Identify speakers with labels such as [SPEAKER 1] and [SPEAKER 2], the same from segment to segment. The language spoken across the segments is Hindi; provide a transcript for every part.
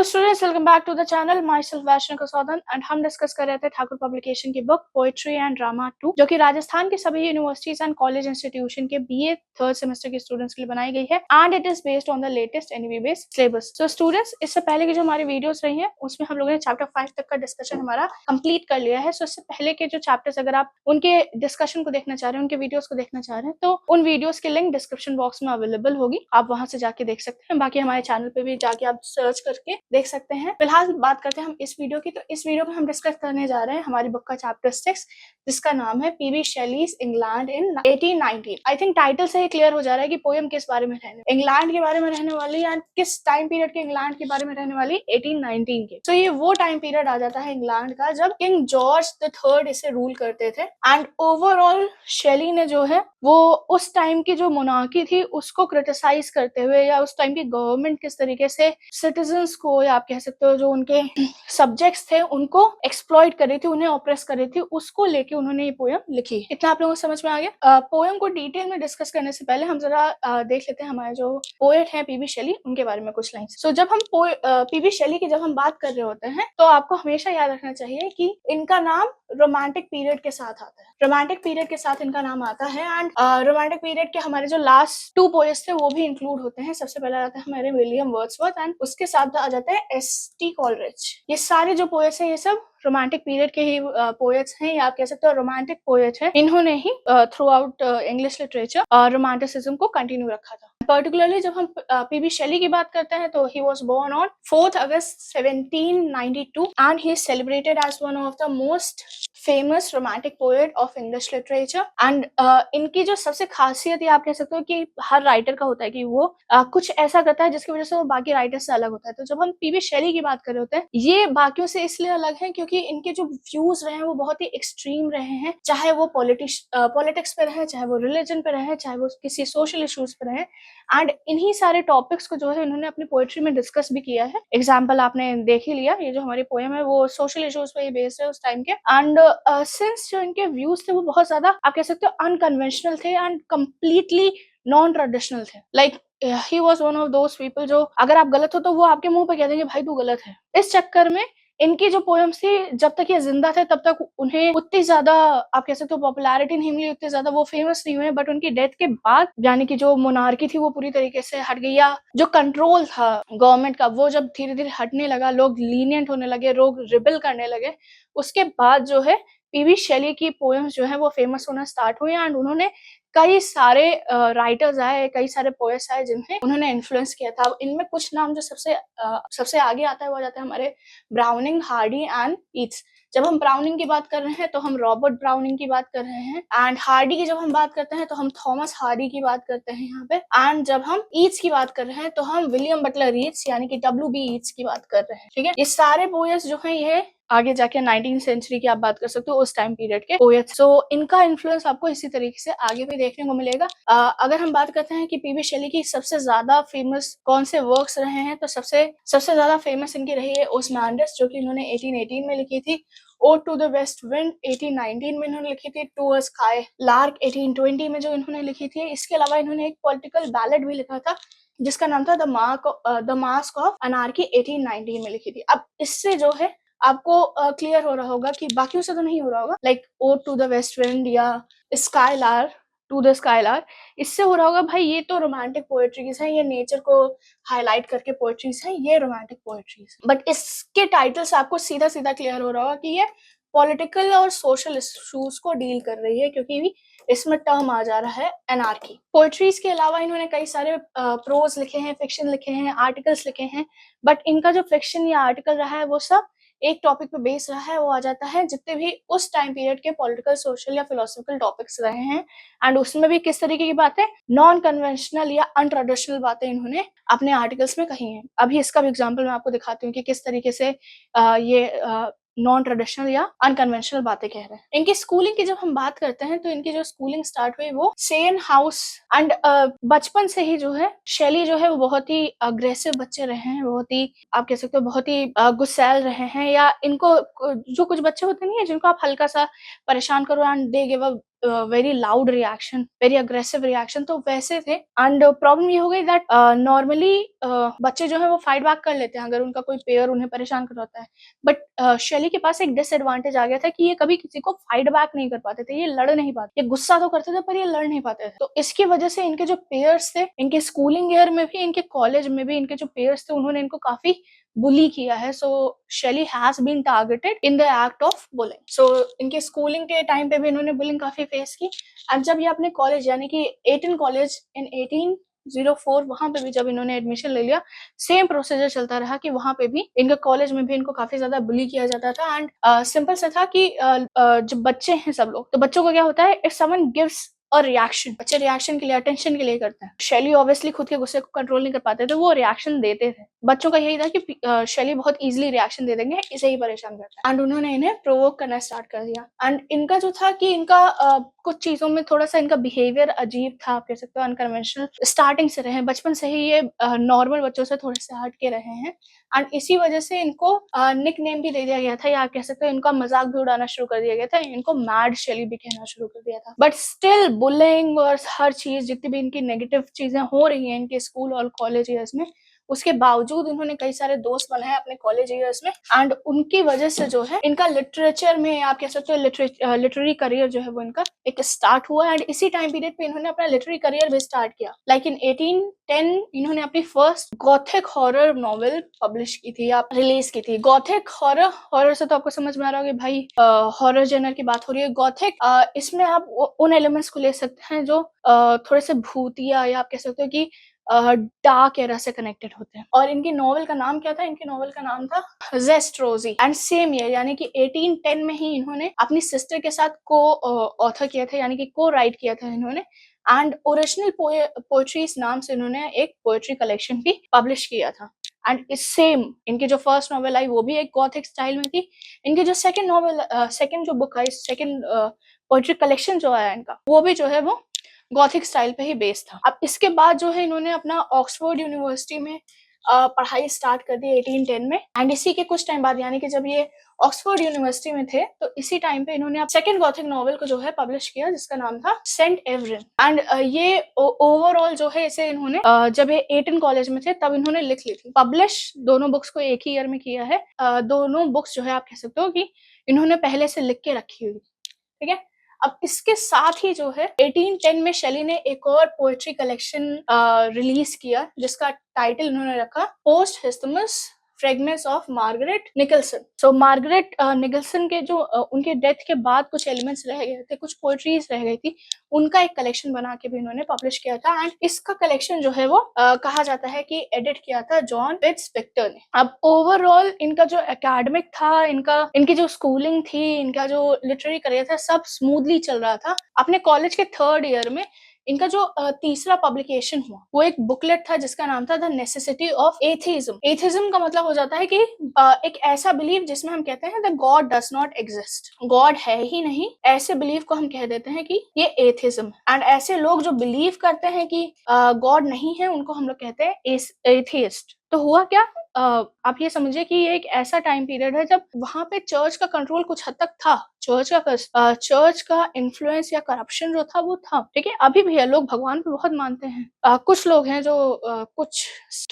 [SPEAKER 1] Students welcome back to the channel. Myself Vaishnav Kasaudhan and हम डिस्कस कर रहे थे ठाकुर पब्लिकेशन की बुक पोएट्री एंड ड्रामा 2, जो कि राजस्थान के सभी यूनिवर्सिटीज एंड कॉलेज इंस्टीट्यूशन के बीए थर्ड सेमेस्टर के स्टूडेंट्स के लिए बनाई गई है and it is based on the latest NEV based syllabus. So students, इससे पहले की जो हमारी वीडियोस रही है उसमें हम लोगों ने चैप्टर 5 तक का डिस्कशन हमारा कंप्लीट कर लिया है। सो इससे पहले के जो चैप्टर्स, अगर आप उनके डिस्कशन को देखना चाह रहे हैं, उनके वीडियोस को देखना चाह रहे हैं, तो उन वीडियोस की लिंक डिस्क्रिप्शन बॉक्स में अवेलेबल होगी, आप वहां से जाके देख सकते हैं। बाकी हमारे चैनल पे भी जाके आप सर्च करके देख सकते हैं। फिलहाल बात करते हैं हम इस वीडियो की। तो इस वीडियो में हम डिस्कस करने जा रहे हैं हमारी बुक का चैप्टर 6, जिसका नाम है PB Shelley's England in 1819। I think title से ही क्लियर हो जा रहा है कि पोएम किस बारे में रहने, इंग्लैंड के बारे में रहने वाली एंड किस टाइम पीरियड के इंग्लैंड के बारे में रहने वाली, 1819 के। तो ये वो टाइम पीरियड आ जाता है इंग्लैंड का जब किंग जॉर्ज द थर्ड इसे रूल करते थे। एंड ओवरऑल शेली ने जो है वो उस टाइम की जो मोनार्की थी उसको क्रिटिसाइज करते हुए, या उस टाइम की गवर्नमेंट किस तरीके से सिटीजन्स को, या आप कह सकते हो जो उनके सब्जेक्ट्स थे उनको एक्सप्लॉइट कर रही थी, उन्हें ऑप्रेस कर रही थी, उसको लेके उन्होंने ये पोएम लिखी। इतना आप लोगों को समझ में आ गया। पोएम को डिटेल में डिस्कस करने से पहले हम जरा देख लेते हैं हमारे जो पोएट हैं पीबी शेली, उनके बारे में कुछ लाइंस। सो जब हम पीबी शेली की जब हम बात कर रहे होते हैं तो आपको हमेशा याद रखना चाहिए कि इनका नाम रोमांटिक पीरियड के साथ आता है। रोमांटिक पीरियड के साथ इनका नाम आता है एंड रोमांटिक पीरियड के हमारे जो लास्ट 2 पोएट्स थे वो भी इंक्लूड होते हैं। सबसे पहले आता है हमारे विलियम वर्ड्सवर्थ एंड उसके साथ आ जाता है एस.टी. कॉलरिज। ये सारे जो पोएट्स हैं ये सब रोमांटिक पीरियड के ही पोएट्स हैं, या आप कह सकते हो रोमांटिक पोएट हैं। इन्होंने ही throughout English literature romanticism को कंटिन्यू रखा था। पर्टिकुलरली जब हम पीबी शेली की बात करते हैं तो he was born on 4th August 1792 and he is celebrated as one of the most famous romantic poet of English literature. And इनकी जो सबसे खासियत, ये आप कह सकते हो कि हर राइटर का होता है कि वो कुछ ऐसा करता है जिसकी वजह से वो बाकी राइटर से अलग होता है। तो जब हम पीबी शेली की बात कर रहे होते हैं, ये बाकियों से इसलिए अलग है क्योंकि इनके जो व्यूज रहे हैं वो बहुत ही एक्सट्रीम रहे हैं, चाहे वो पॉलिटिक्स पे रहे, चाहे वो रिलीजन पे रहे, चाहे वो किसी सोशल इश्यूज पे रहे। एंड इन्हीं सारे टॉपिक्स को जो है इन्होंने अपनी पोएट्री में डिस्कस भी किया है। एग्जाम्पल आपने देख ही लिया, ये जो हमारी पोएम है वो सोशल इश्यूज पे बेस्ड है उस टाइम के। एंड सिंस जो इनके व्यूज थे वो बहुत ज्यादा आप कह सकते हो अनकन्वेंशनल थे एंड कम्प्लीटली नॉन ट्रेडिशनल थे। Like he was one of those people जो अगर आप गलत हो तो वो आपके मुंह पे कह देंगे भाई तू गलत है। इस चक्कर में इनकी जो पोएम्स थी जब तक ये जिंदा थे तब तक उन्हें उतनी ज्यादा आप कह सकते हो पॉपुलैरिटी नहीं मिली, उतनी ज्यादा वो फेमस नहीं हुए। बट उनकी डेथ के बाद यानी कि जो मोनार्की थी वो पूरी तरीके से हट गई, या जो कंट्रोल था गवर्नमेंट का वो जब धीरे धीरे हटने लगा, लोग लीनियंट होने लगे, लोग रिबेल करने लगे, उसके बाद जो है पीबी शेली की पोएम्स जो है वो फेमस होना स्टार्ट हुई। एंड उन्होंने कई सारे राइटर्स आए, कई सारे पोएट्स आए जिन्हें उन्होंने इन्फ्लुएंस किया था। इनमें कुछ नाम जो सबसे आगे आता है वो आ जाता है हमारे ब्राउनिंग, हार्डी एंड ईट्स। जब हम ब्राउनिंग की बात कर रहे हैं तो हम रॉबर्ट ब्राउनिंग की बात कर रहे हैं, एंड हार्डी की जब हम बात करते हैं तो हम थॉमस हार्डी की बात करते हैं यहाँ पे। एंड जब हम ईट्स की बात कर रहे हैं तो हम विलियम बटलर ईट्स यानी कि WB ईट्स की बात कर रहे हैं। ठीक है, ये सारे पोएट्स जो हैं ये आगे जाके 19th सेंचुरी की आप बात कर सकते हो, उस टाइम पीरियड के पोएट। सो इनका इन्फ्लुएंस आपको इसी तरीके से आगे भी देखने को मिलेगा। अगर हम बात करते हैं कि पीबी शेली की सबसे ज्यादा फेमस कौन से वर्क्स रहे हैं, तो सबसे ज्यादा फेमस इनकी रही है ओसमांडस, जो कि इन्होंने 1818 में लिखी थी। Ode to the West Wind 1819 में इन्होंने लिखी थी। टू अ स्काई लार्क 1820 में जो इन्होंने लिखी थी। इसके अलावा इन्होंने एक पॉलिटिकल बैलेड भी लिखा था जिसका नाम था द मास्क ऑफ अनार्की 1819 में लिखी थी। अब इससे जो है आपको क्लियर हो रहा होगा कि बाकियों से तो नहीं हो रहा होगा, like Ode to the West Wind या स्काईलार टू द स्काईलार, इससे हो रहा होगा भाई ये तो रोमांटिक पोएट्रीज है, ये नेचर को हाईलाइट करके पोएट्रीज है, ये रोमांटिक पोएट्रीज। बट इसके टाइटल से आपको सीधा सीधा क्लियर हो रहा होगा कि ये पॉलिटिकल और सोशल इश्यूज को डील कर रही है, क्योंकि इसमें टर्म आ जा रहा है एनार्की। पोएट्रीज के अलावा इन्होंने कई सारे प्रोज लिखे हैं, फिक्शन लिखे हैं, आर्टिकल्स लिखे हैं। बट इनका जो फिक्शन या आर्टिकल रहा है वो सब एक टॉपिक पे बेस रहा है, वो आ जाता है जितने भी उस टाइम पीरियड के पॉलिटिकल, सोशल या फिलोसॉफिकल टॉपिक्स रहे हैं। एंड उसमें भी किस तरीके की बातें, नॉन कन्वेंशनल या अनट्रेडिशनल बातें इन्होंने अपने आर्टिकल्स में कही हैं। अभी इसका भी एग्जांपल मैं आपको दिखाती हूँ कि किस तरीके से ये नॉन ट्रेडिशनल या अनकन्वेंशनल बातें कह रहे हैं। इनकी स्कूलिंग की जब हम बात करते हैं तो इनकी जो स्कूलिंग स्टार्ट हुई वो सेन हाउस। एंड बचपन से ही जो है शेली जो है वो बहुत ही अग्रेसिव बच्चे रहे हैं, बहुत ही आप कह सकते हो बहुत ही गुस्सैल रहे हैं, या इनको जो कुछ बच्चे होते नहीं है जिनको आप हल्का सा परेशान करो and they give a very loud reaction, very aggressive reaction, तो वैसे थे। एंड प्रॉब्लम ये हो गई दैट नॉर्मली बच्चे जो है वो फाइट बैक कर लेते हैं अगर उनका कोई पेयर उन्हें परेशान कर होता है, बट शैली के पास एक डिसएडवांटेज आ गया था कि ये कभी किसी को फाइट बैक नहीं कर पाते थे, ये लड़ नहीं पाते, ये गुस्सा तो करते थे पर ये लड़ नहीं पाते थे। तो इसकी वजह से इनके जो पेयर्स थे, इनके स्कूलिंग ईयर में भी, इनके कॉलेज में भी, इनके जो पेयर्स थे उन्होंने इनको काफी बुली किया है। So Shelley has been targeted in the act of bullying. So इनके स्कूलिंग के टाइम पे भी इन्होंने बुलिंग काफी फेस की। एंड जब ये अपने कॉलेज यानी कि 18 कॉलेज इन 1804 वहां पे भी जब इन्होंने एडमिशन ले लिया, सेम प्रोसीजर चलता रहा कि वहां पे भी इनके कॉलेज में भी इनको काफी ज्यादा बुली किया जाता था। एंड सिंपल सा था कि जब बच्चे हैं सब लोग, तो बच्चों को क्या होता है, इफ समवन गिव्स और रिएक्शन, बच्चे रिएक्शन के लिए, अटेंशन के लिए करते हैं। शैली ऑब्वियसली खुद के गुस्से को कंट्रोल नहीं कर पाते थे, वो रिएक्शन देते थे। बच्चों का यही था कि शैली बहुत इजीली रिएक्शन दे देंगे, इसे ही परेशान करता है। एंड उन्होंने इन्हें प्रोवोक करना स्टार्ट कर दिया। एंड इनका जो था कि इनका कुछ चीजों में थोड़ा सा इनका बिहेवियर अजीब था, आप कह सकते हो अनकन्वेंशनल स्टार्टिंग से रहे, बचपन से ही ये नॉर्मल बच्चों से थोड़े से हट के रहे हैं। एंड इसी वजह से इनको निक नेम भी दे दिया गया था, या आप कह सकते हो इनका मजाक भी उड़ाना शुरू कर दिया गया था, इनको मैड शैली भी कहना शुरू कर दिया था। बट स्टिल बुलिंग और हर चीज, जितनी भी इनकी नेगेटिव चीजें हो रही हैं इनके स्कूल और कॉलेज ईयर्स में, उसके बावजूद इन्होंने कई सारे दोस्त बनाए अपने कॉलेज ईयर्स में। एंड उनकी वजह से जो है इनका लिटरेचर में, आप कह सकते हो लिटरेरी करियर जो है वो इनका एक स्टार्ट हुआ। एंड इसी टाइम पीरियड पे इन्होंने अपना लिटरेरी करियर भी स्टार्ट किया। लाइक इन 1810 इन्होंने अपनी first Gothic horror novel publish की थी, आप रिलीज की थी। गॉथिक हॉरर, हॉरर से तो आपको समझ में आ रहा होगा भाई, हॉरर जेनर की बात हो रही है। गॉथिक इसमें आप उन एलिमेंट्स को ले सकते हैं जो थोड़े से भूतिया, या आप कह सकते हो कि डार्क एरा से कनेक्टेड होते हैं। और इनकी नॉवेल का नाम क्या था, इनकी नॉवेल का नाम था जेस्ट्रोजी। एंड सेम ईयर यानी कि 1810 में ही इन्होंने अपनी सिस्टर के साथ को ऑथर किया था, यानी कि को राइट किया था इन्होंने। एंड ओरिजिनल पोएट्रीज नाम से इन्होंने एक पोएट्री कलेक्शन भी पब्लिश किया था। एंड इस सेम इनकी जो फर्स्ट नॉवेल आई वो भी एक गॉथिक स्टाइल में थी। इनकी जो सेकंड नॉवेल, सेकंड जो बुक आई, सेकंड पोएट्री कलेक्शन जो आया इनका, वो भी जो है वो गॉथिक स्टाइल पे ही बेस्ड था। अब इसके बाद जो है इन्होंने अपना ऑक्सफोर्ड यूनिवर्सिटी में पढ़ाई स्टार्ट कर दी 1810 में। एंड इसी के कुछ टाइम बाद, यानी कि जब ये ऑक्सफोर्ड यूनिवर्सिटी में थे, तो इसी टाइम पे इन्होंने सेकंड गॉथिक नॉवेल को जो है पब्लिश किया, जिसका नाम था सेंट एवरिन। एंड ये ओवरऑल जो है इसे इन्होंने जब ये 18 कॉलेज में थे तब इन्होंने लिख ली थी। पब्लिश दोनों बुक्स को एक ही ईयर में किया है। दोनों बुक्स जो है आप कह सकते हो कि इन्होंने पहले से लिख के रखी हुई, ठीक है। अब इसके साथ ही जो है 1810 में शैली ने एक और पोएट्री कलेक्शन रिलीज किया, जिसका टाइटल उन्होंने रखा posthumous fragments of Margaret Nicholson. So Margaret Nicholson के जो उनके डेथ के बाद कुछ एलिमेंट्स रह गए थे, कुछ पोएट्रीज रह गई थी, उनका एक कलेक्शन बना के भी इन्होंने पब्लिश किया था। एंड इसका कलेक्शन जो है वो कहा जाता है कि एडिट किया था जॉन फिट्ज विक्टर ने। अब ओवरऑल इनका जो एकेडमिक था, इनकी जो स्कूलिंग थी, इनका जो लिटरेरी करियर था, सब स्मूथली चल रहा था। अपने कॉलेज के थर्ड ईयर में इनका जो तीसरा पब्लिकेशन हुआ वो एक बुकलेट था, जिसका नाम था the necessity of atheism. Atheism का मतलब हो जाता है कि एक ऐसा बिलीव जिसमें हम कहते हैं the God does not exist, God है ही नहीं, ऐसे बिलीव को हम कह देते हैं कि ये एथिज्म। एंड ऐसे लोग जो बिलीव करते हैं कि गॉड नहीं है, उनको हम लोग कहते हैं एथिस्ट। तो हुआ क्या, आप ये समझिए कि ये एक ऐसा टाइम पीरियड है जब वहां पे चर्च का कंट्रोल कुछ हद तक था, चर्च का इन्फ्लुएंस या करप्शन जो था वो था, ठीक है। अभी भी है, लोग भगवान पे बहुत मानते हैं। कुछ लोग हैं जो कुछ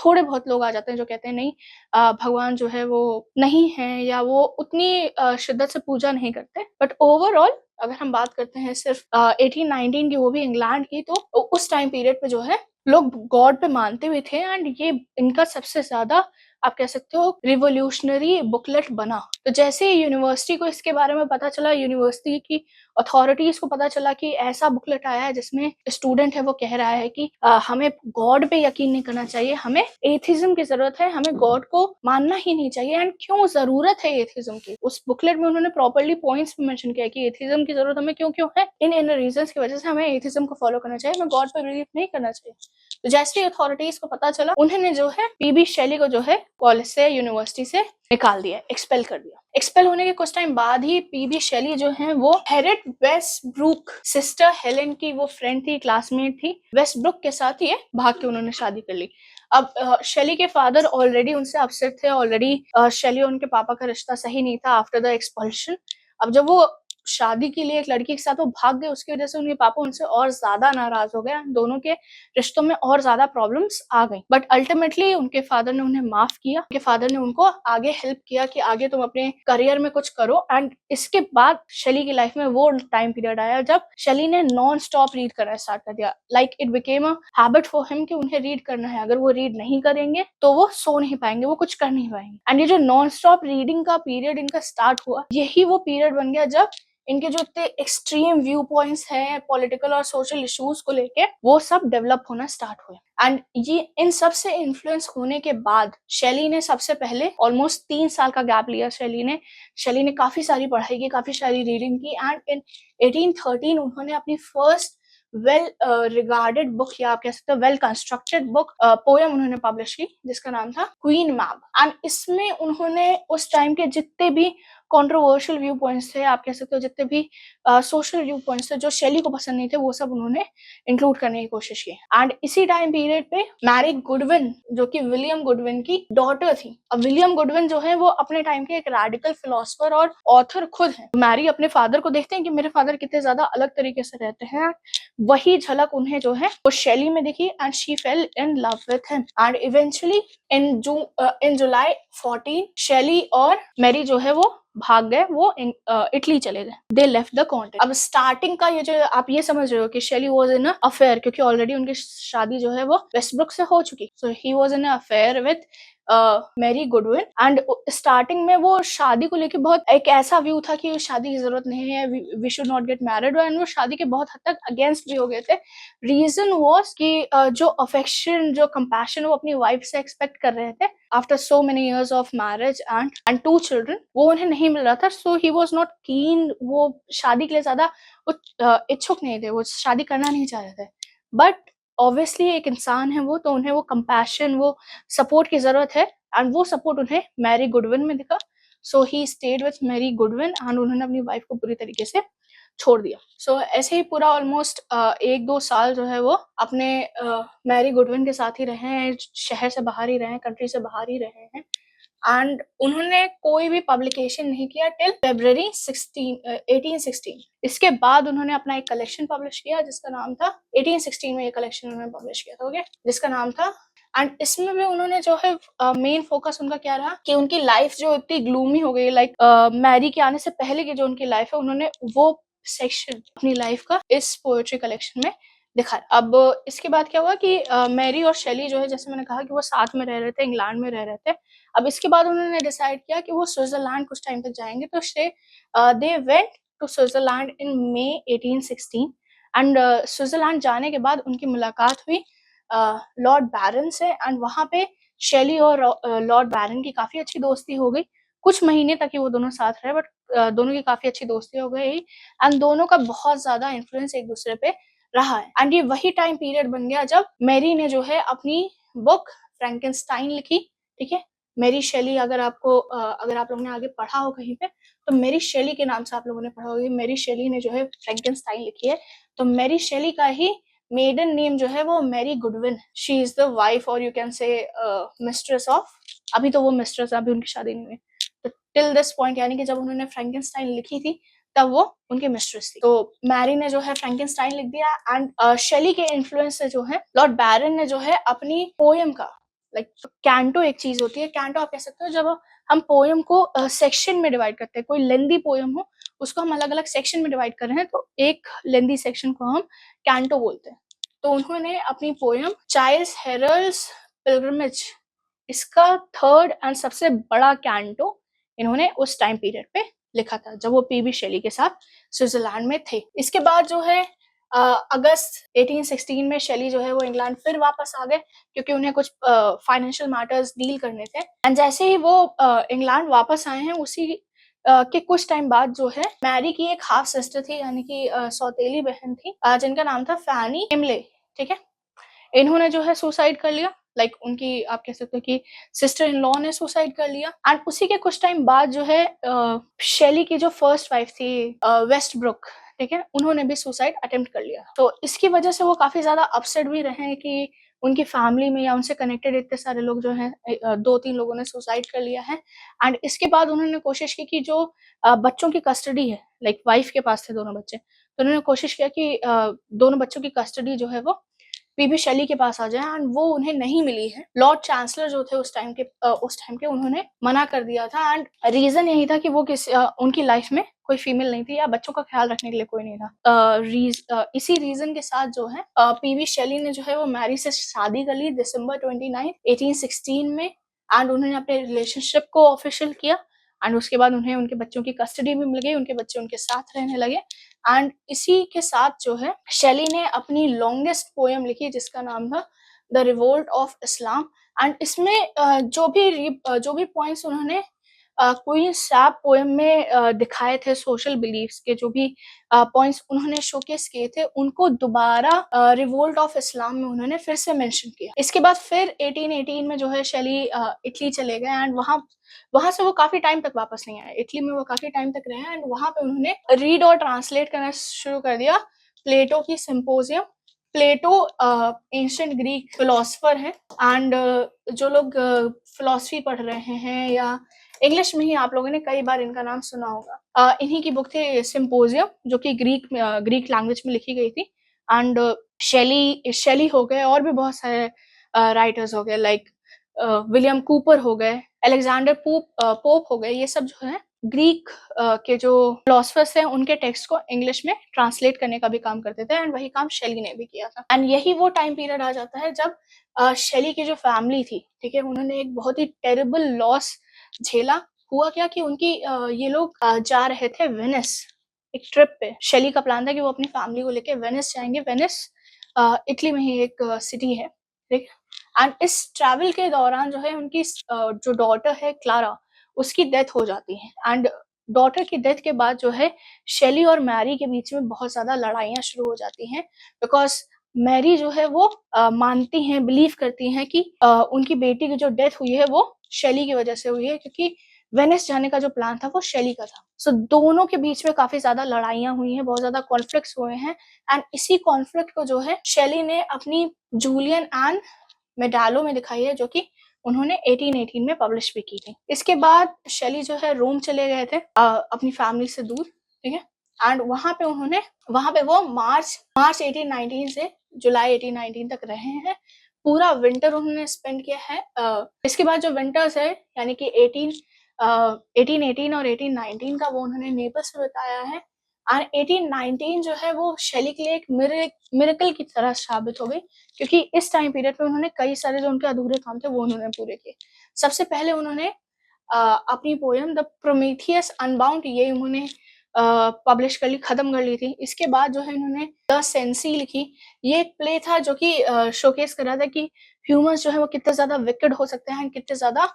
[SPEAKER 1] थोड़े बहुत लोग आ जाते हैं जो कहते हैं नहीं, भगवान जो है वो नहीं है, या वो उतनी शिद्दत से पूजा नहीं करते। बट ओवरऑल अगर हम बात करते हैं सिर्फ 1819 की, वो भी इंग्लैंड की, तो उस टाइम पीरियड पे जो है लोग गॉड पे मानते हुए थे। एंड ये इनका सबसे ज्यादा आप कह सकते हो रिवोल्यूशनरी बुकलेट बना। तो जैसे यूनिवर्सिटी को इसके बारे में पता चला, यूनिवर्सिटी की अथॉरिटीज को पता चला कि ऐसा बुकलेट आया है जिसमें स्टूडेंट है वो कह रहा है कि हमें गॉड पे यकीन नहीं करना चाहिए, हमें एथिज्म की जरूरत है, हमें गॉड को मानना ही नहीं चाहिए। एंड क्यों जरूरत है एथिज्म की, उस बुकलेट में उन्होंने प्रॉपर्ली पॉइंट्स भी मेंशन किया कि एथिज्म की जरूरत हमें क्यों क्यों है, इन रीजंस की वजह से हमें एथिज्म को फॉलो करना चाहिए, हमें गॉड पे बिलीव नहीं करना चाहिए। तो जैसे ही अथॉरिटीज को पता चला, उन्होंने जो है पीबी शैली को जो है कॉलेज से, यूनिवर्सिटी से निकाल दिया, एक्सपेल कर दिया। एक्सपेल होने के कुछ टाइम बाद ही पीबी शैली जो है वो हैरिट वेस्टब्रुक, सिस्टर हेलेन की वो फ्रेंड थी, क्लासमेट थी, वेस्टब्रुक के साथ ये भाग के उन्होंने शादी कर ली। अब शैली के फादर ऑलरेडी उनसे अपसेट थे, ऑलरेडी शैली और उनके पापा का रिश्ता सही नहीं था आफ्टर द एक्सपल्शन। अब जब वो शादी के लिए एक लड़की के साथ वो भाग गए, उसकी वजह से उनके पापा उनसे और ज्यादा नाराज हो गए, दोनों के रिश्तों में और ज्यादा प्रॉब्लम्स आ गई। बट अल्टीमेटली उनके फादर ने उन्हें माफ किया, उनके फादर ने उनको आगे हेल्प किया कि आगे तुम अपने करियर में कुछ करो। एंड इसके बाद शैली की लाइफ में वो टाइम पीरियड आया जब शैली ने नॉन स्टॉप रीड करना स्टार्ट कर दिया। Like it became a habit for him कि उन्हें रीड करना है, अगर वो रीड नहीं करेंगे तो वो सो नहीं पाएंगे, वो कुछ कर नहीं पाएंगे। एंड ये जो नॉन स्टॉप रीडिंग का पीरियड इनका स्टार्ट हुआ, यही वो पीरियड बन गया जब इनके जो इतने एक्सट्रीम व्यू पॉइंट्स हैं पॉलिटिकल और सोशल इश्यूज को लेके, वो सब डेवलप होना स्टार्ट हुए। एंड ये इन सब से इन्फ्लुएंस होने के बाद शैली ने सबसे पहले ऑलमोस्ट 3 साल का गैप लिया। शैली ने काफी सारी पढ़ाई की, काफी सारी रीडिंग की। एंड इन 1813 उन्होंने अपनी फर्स्ट वेल रिगार्डेड बुक, या आप कह सकते हो वेल कंस्ट्रक्टेड बुक, पोएम उन्होंने पब्लिश की, जिसका नाम था क्वीन मैब। एंड इसमें उन्होंने उस टाइम के जितने भी कंट्रोवर्शियल व्यू पॉइंट्स थे, आप कह सकते हो जितने भी सोशल व्यू पॉइंट्स थे जो शैली को पसंद नहीं थे, वो सब उन्होंने इंक्लूड करने की कोशिश की। एंड इसी टाइम पीरियड पे मैरी गुडविन, जो कि विलियम गुडविन की डॉटर थी। अब विलियम गुडविन जो है वो अपने टाइम के एक रेडिकल फिलोसफर और ऑथर खुद हैं। मैरी अपने फादर को देखते हैं कि मेरे फादर कितने ज्यादा अलग तरीके से रहते हैं, वही झलक उन्हें जो है वो शैली में दिखी। And she fell in love with him. And eventually in July 14 Shelley और मैरी जो है वो भाग गए, वो इटली चले गए। They left the continent. अब स्टार्टिंग का ये जो आप ये समझ रहे हो कि Shelley was in a affair, क्योंकि ऑलरेडी उनकी शादी जो है वो वेस्टब्रुक से हो चुकी। So he was in a affair with Mary Godwin. And starting में वो शादी को लेके बहुत एक ऐसा व्यू था कि शादी की जरूरत नहीं है, we should not get married. And वो शादी के बहुत हद तक अगेंस्ट भी हो गए थे। रीजन वाज कि जो अफेक्शन, जो कंपैशन वो अपनी वाइफ से एक्सपेक्ट कर रहे थे after so many years of marriage and 2 children, वो उन्हें नहीं मिल रहा था। सो ही वाज नॉट कीन, वो शादी के लिए ज्यादा इच्छुक नहीं थे, वो शादी करना नहीं चाह रहे थे। बट ऑब्वियसली एक इंसान है वो, तो उन्हें वो कंपैशन, वो सपोर्ट की जरूरत है। एंड वो सपोर्ट उन्हें मैरी गुडविन में दिखा। So he stayed with Mary Godwin and उन्होंने अपनी वाइफ को पूरी तरीके से छोड़ दिया। सो ऐसे ही पूरा ऑलमोस्ट 1-2 साल जो है वो अपने मैरी गुडविन के साथ ही रहे हैं, शहर से बाहर ही रहे हैं, कंट्री से बाहर ही रहे हैं। एंड उन्होंने कोई भी पब्लिकेशन नहीं किया टिल February 1816। इसके बाद उन्होंने अपना एक कलेक्शन पब्लिश किया जिसका नाम था 1816 में ये कलेक्शन उन्होंने पब्लिश किया था, ओके, जिसका नाम था। एंड इसमें भी उन्होंने जो है मेन फोकस उनका क्या रहा कि उनकी लाइफ जो इतनी ग्लूमी हो गई, लाइक मैरी के आने से पहले की जो उनकी लाइफ है, उन्होंने वो सेक्शन अपनी लाइफ का इस पोएट्री कलेक्शन में दिखाया। अब इसके बाद क्या हुआ कि मैरी और शैली जो है, जैसे मैंने कहा कि वो साथ में रह रहे थे, इंग्लैंड में रह रहे थे। अब इसके बाद उन्होंने डिसाइड किया कि वो स्विट्जरलैंड कुछ टाइम तक जाएंगे, तो they went to Switzerland in May 1816। And Switzerland जाने के बाद उनकी मुलाकात हुई लॉर्ड बैरन से। एंड वहां पे शैली और लॉर्ड बैरन की काफी अच्छी दोस्ती हो गई। कुछ महीने तक ही वो दोनों साथ रहे, बट दोनों की काफी अच्छी दोस्ती हो गई। एंड दोनों का बहुत ज्यादा इन्फ्लुएंस एक दूसरे पे रहा है। एंड ये वही टाइम पीरियड बन गया जब मैरी ने जो है अपनी बुक फ्रैंकेनस्टाइन लिखी। ठीक है, मेरी शैली, अगर आप लोगों ने आगे पढ़ा हो कहीं पे, तो मेरी शैली के नाम से आप लोगों ने पढ़ा होगा। मेरी शैली ने जो है फ्रैंकेनस्टाइन लिखी है। तो मेरी शैली का ही मेडन नेम जो है वो Mary Godwin. She is the wife, और you can say mistress of, अभी तो वो मिस्ट्रेस, अभी उनकी शादी नहीं हुई। तो टिल दिस पॉइंट, यानी कि जब उन्होंने फ्रैंकेनस्टाइन लिखी थी तब वो उनकी मिस्ट्रेस थी। तो मैरी ने जो है फ्रैंकेनस्टाइन लिख दिया। एंड शैली के इन्फ्लुएंस से जो है लॉर्ड बैरन ने जो है अपनी पोएम का, लाइक कैंटो एक चीज होती है, कैंटो आप कह सकते हो जब हम पोएम को सेक्शन में डिवाइड करते हैं, कोई लेंदी पोएम हो उसको हम अलग अलग सेक्शन में डिवाइड कर रहे हैं, तो एक लेंदी सेक्शन को हम कैंटो बोलते हैं। तो उन्होंने अपनी पोएम चाइल्ड्स हेरल्ड्स पिलग्रिमेज, इसका 3rd एंड सबसे बड़ा कैंटो इन्होंने उस टाइम पीरियड पे लिखा था जब वो पीबी शैली के साथ स्विट्जरलैंड में थे। इसके बाद जो है अगस्त 1816 में शैली जो है वो इंग्लैंड फिर वापस आ गए, क्योंकि उन्हें कुछ फाइनेंशियल मैटर्स डील करने थे। एंड जैसे ही वो इंग्लैंड वापस आए हैं, उसी के कुछ टाइम बाद जो है मैरी की एक हाफ सिस्टर थी, यानी कि सौतेली बहन थी, जिनका नाम था फैनी हिमले। ठीक है, इन्होंने जो है सुसाइड कर लिया। लाइक उनकी, आप कह सकते हो कि सिस्टर इन लॉ ने सुसाइड कर लिया। एंड उसी के कुछ टाइम बाद जो है शैली की जो फर्स्ट वाइफ थी वेस्टब्रुक, ठीक है, उन्होंने भी सुसाइड अटेम्प्ट कर लिया। तो इसकी वजह से वो काफी ज्यादा अपसेट भी रहे कि उनकी फैमिली में या उनसे कनेक्टेड इतने सारे लोग जो हैं 2-3 लोगों ने सुसाइड कर लिया है। एंड इसके बाद उन्होंने कोशिश की कि जो बच्चों की कस्टडी है, लाइक वाइफ के पास थे दोनों बच्चे, तो उन्होंने कोशिश किया कि दोनों बच्चों की कस्टडी जो है वो पीबी शेली के पास आ जाए, एंड वो उन्हें नहीं मिली है। लॉर्ड चांसलर जो थे उस टाइम के उन्होंने मना कर दिया था, एंड रीजन यही था कि वो उनकी लाइफ में कोई फीमेल नहीं थी या बच्चों का ख्याल रखने के लिए कोई नहीं था। इसी रीजन के साथ जो है पीबी शेली ने जो है वो मैरी से शादी कर ली दिसंबर 29 1816 में, एंड उन्होंने अपने रिलेशनशिप को ऑफिशियल किया। एंड उसके बाद उन्हें उनके बच्चों की कस्टडी भी मिल गई, उनके बच्चे उनके साथ रहने लगे। एंड इसी के साथ जो है शेली ने अपनी लॉन्गेस्ट पोएम लिखी जिसका नाम था the revolt of Islam. And इसमें जो भी पॉइंट्स उन्होंने क्वीन सैब पोएम में दिखाए थे, सोशल बिलीफ्स के जो भी पॉइंट्स उन्होंने शोकेस किए थे, उनको दोबारा रिवोल्ट ऑफ इस्लाम में उन्होंने फिर से मेंशन किया। इसके बाद फिर 1818 में जो है शेली इटली चले गए, एंड वहां से वो काफी टाइम तक वापस नहीं आए। इटली में वो काफी टाइम तक रहे, एंड वहां पे उन्होंने रीड और ट्रांसलेट करना शुरू कर दिया प्लेटो की सिंपोजियम। प्लेटो एंशिएंट ग्रीक फिलोसफर है, एंड जो लोग फिलोसफी पढ़ रहे हैं या इंग्लिश में ही आप लोगों ने कई बार इनका नाम सुना होगा। इन्हीं की बुक थी सिंपोजियम, जो कि ग्रीक लैंग्वेज में लिखी गई थी। एंड शेली हो गए, और भी बहुत सारे राइटर्स हो गए, लाइक विलियम कूपर हो गए, अलेक्जेंडर पोप हो गए। ये सब जो है ग्रीक के जो फिलोसफर्स हैं उनके टेक्स्ट को इंग्लिश में ट्रांसलेट करने का भी काम करते थे, एंड वही काम शेली ने भी किया था। एंड यही वो टाइम पीरियड आ जाता है जब शेली की जो फैमिली थी, ठीक है, उन्होंने एक बहुत ही टेरिबल लॉस झेला। हुआ क्या कि उनकी ये लोग जा रहे थे वेनिस एक ट्रिप पे। शेली का प्लान था कि वो अपनी फैमिली को लेके वेनिस जाएंगे। वेनिस इटली में ही एक सिटी है, ठीक है। एंड इस ट्रैवल के दौरान जो है उनकी जो डॉटर है क्लारा, उसकी डेथ हो जाती है। एंड डॉटर की डेथ के बाद जो है शेली और मैरी के बीच में बहुत ज्यादा लड़ाइयाँ शुरू हो जाती हैं, बिकॉज मैरी जो है वो मानती हैं, बिलीव करती हैं कि उनकी बेटी की जो डेथ हुई है वो शेली की वजह से हुई है, क्योंकि वेनिस जाने का जो प्लान था वो शेली का था। सो दोनों के बीच में काफी ज्यादा लड़ाइयाँ हुई हैं, बहुत ज्यादा कॉन्फ्लिक्ट्स हुए हैं। एंड इसी कॉन्फ्लिक्ट को जो है शेली ने अपनी जूलियन एंड मेडालो में दिखाई है, जो कि उन्होंने 1818 में पब्लिश भी की थी। इसके बाद शेली जो है रोम चले गए थे अपनी फैमिली से दूर, ठीक है। एंड वहां पे वो मार्च 1819 से जुलाई 1819 तक रहे हैं। पूरा विंटर उन्होंने स्पेंड किया है। इसके बाद जो विंटर्स है यानी कि 1818 और 1819 का, वो उन्होंने नेपल्स में बिताया है। एंड 1819 जो है वो शेली के लिए एक मिरेकल की तरह साबित हो गई, क्योंकि इस टाइम पीरियड पे उन्होंने कई सारे जो उनके अधूरे काम थे वो उन्होंने पूरे किए। सबसे पहले उन्होंने अपनी पोएम द प्रोमेथियस अनबाउंड, ये उन्होंने पब्लिश कर ली, खत्म कर ली थी। इसके बाद जो है इन्होंने द सेंसी लिखी। ये एक प्ले था जो कि शोकेस कर रहा था कि ह्यूमंस जो है वो कितने ज्यादा विकेड हो सकते हैं, कितने ज्यादा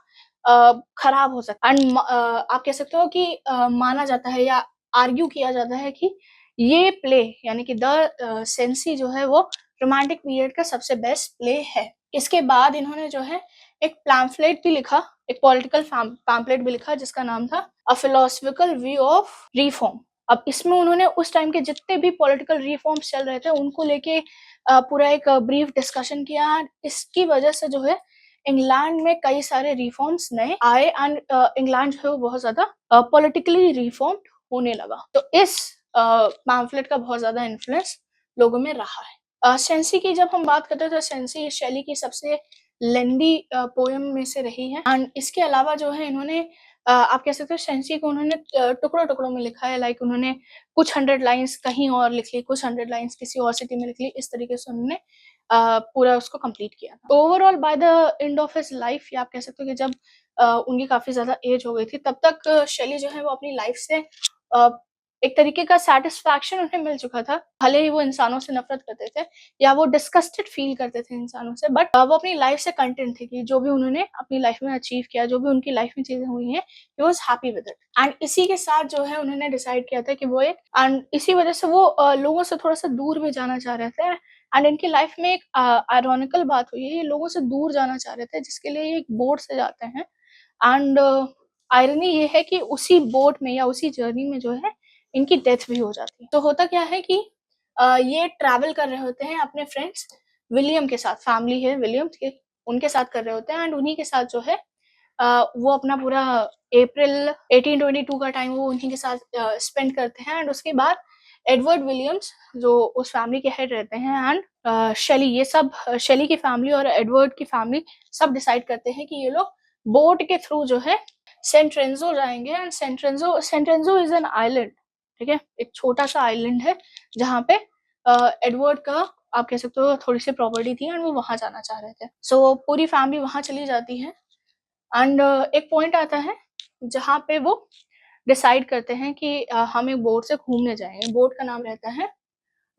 [SPEAKER 1] खराब हो सकते हैं। एंड आप कह सकते हो कि माना जाता है या आर्ग्यू किया जाता है कि ये प्ले यानी कि द सेंसी जो है वो रोमांटिक पीरियड का सबसे बेस्ट प्ले है। इसके बाद इन्होंने जो है एक पैम्फलेट भी लिखा, एक पॉलिटिकल पैम्फलेट भी लिखा जिसका नाम था अ फिलोसफिकल व्यू ऑफ रिफॉर्म। अब इसमें उन्होंने उस टाइम के जितने भी पॉलिटिकल रिफॉर्म्स चल रहे थे उनको लेके पूरा एक ब्रीफ डिस्कशन किया। इसकी वजह से जो है इंग्लैंड में कई सारे रिफॉर्म्स नए आए, एंड इंग्लैंड जो है वो बहुत ज्यादा पॉलिटिकली रिफॉर्म्ड होने लगा। तो इस पैम्फलेट का बहुत ज्यादा इन्फ्लुएंस लोगों में रहा है। सेंसी की जब हम बात करते हैं तो सेंसी शेली की सबसे लेंदी पोएम में से रही है। एंड इसके अलावा जो है इन्होंने आप कह सकते हो सेंसी को उन्होंने टुकड़ों टुकड़ों में लिखा है। लाइक उन्होंने कुछ 100 लाइन्स कहीं और लिख ली, कुछ 100 लाइन्स किसी और सिटी में लिख ली। इस तरीके से उन्होंने पूरा उसको कंप्लीट किया था। Overall by the end of his life, या आप कह सकते हो कि जब उनकी काफी ज्यादा एज हो गई थी, तब तक शेली जो है वो अपनी लाइफ से एक तरीके का सेटिस्फैक्शन उन्हें मिल चुका था। भले ही वो इंसानों से नफरत करते थे या वो डिस्गस्टेड फील करते थे इंसानों से, बट वो अपनी लाइफ से कंटेंट थे कि जो भी उन्होंने अपनी लाइफ में अचीव किया, जो भी उनकी लाइफ में चीजें हुई हैं, he was happy with it. And इसी के साथ जो है उन्होंने डिसाइड किया था कि वो एक, एंड इसी वजह से वो लोगों से थोड़ा सा दूर भी जाना चाह रहे थे। एंड इनकी लाइफ में एक आयरॉनिकल बात हुई है, ये लोगों से दूर जाना चाह रहे थे, जिसके लिए ये एक बोट से जाते हैं। एंड आयरनी ये है कि उसी बोट में या उसी जर्नी में जो है इनकी डेथ भी हो जाती है। तो होता क्या है कि ये ट्रैवल कर रहे होते हैं अपने फ्रेंड्स विलियम के साथ, फैमिली है विलियम के, उनके साथ कर रहे होते हैं एंड उन्हीं के साथ जो है वो अपना पूरा अप्रैल 1822 का टाइम वो उन्हीं के साथ स्पेंड करते हैं एंड उसके बाद एडवर्ड विलियम्स जो उस फैमिली के हेड रहते हैं एंड शेली, ये सब शेली की फैमिली और एडवर्ड की फैमिली सब डिसाइड करते हैं कि ये लोग बोट के थ्रू जो है सेंट रेंजो जाएंगे and Saint Renzo is an island, ठीक है, एक छोटा सा आइलैंड है जहाँ पे एडवर्ड का आप कह सकते हो थोड़ी सी प्रॉपर्टी थी एंड वो वहां जाना चाह रहे थे। सो पूरी फैमिली वहां चली जाती है एंड एक पॉइंट आता है जहाँ पे वो डिसाइड करते हैं कि हम एक बोट से घूमने जाएंगे। बोट का नाम रहता है